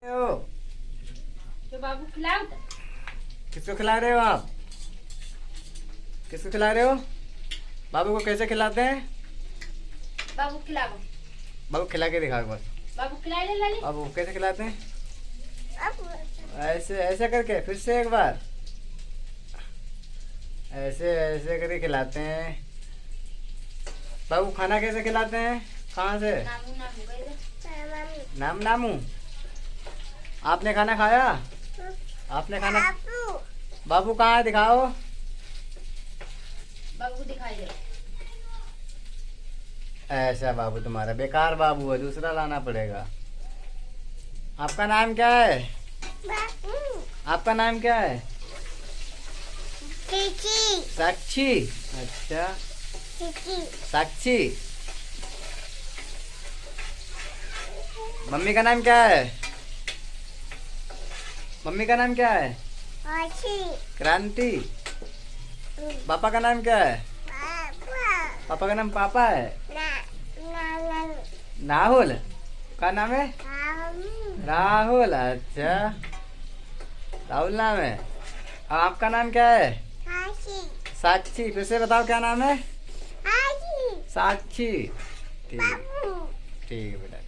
हो तो बाबू खिलाओ तो। किसको खिला रहे हो आप? किसको खिला रहे हो? बाबू को कैसे खिलाते हैं? बाबू खिलाओ। बाबू खिला के दिखाओ बस। बाबू खिला ले लाली। बाबू कैसे खिलाते हैं? ऐसे ऐसे करके फिर से एक बार ऐसे ऐसे करके खिलाते हैं। बाबू खाना कैसे खिलाते हैं? कहाँ से? नामू नामू कह दे। नाम नामू। आपने खाना खाया? आपने खाना? बाबू कहाँ है, दिखाओ। बाबू को दिखाई दे। ऐसा बाबू तुम्हारा बेकार बाबू है, दूसरा लाना पड़ेगा। आपका नाम क्या है? आपका नाम क्या है? साक्षी। अच्छा साक्षी। मम्मी का नाम क्या है? मम्मी का नाम क्या है? क्रांति। पापा का नाम क्या है? पापा का नाम पापा है। राहुल का नाम है? राहुल। अच्छा राहुल नाम है। और आपका नाम क्या है? साक्षी। फिर से बताओ क्या नाम है? साक्षी। ठीक ठीक है बेटा।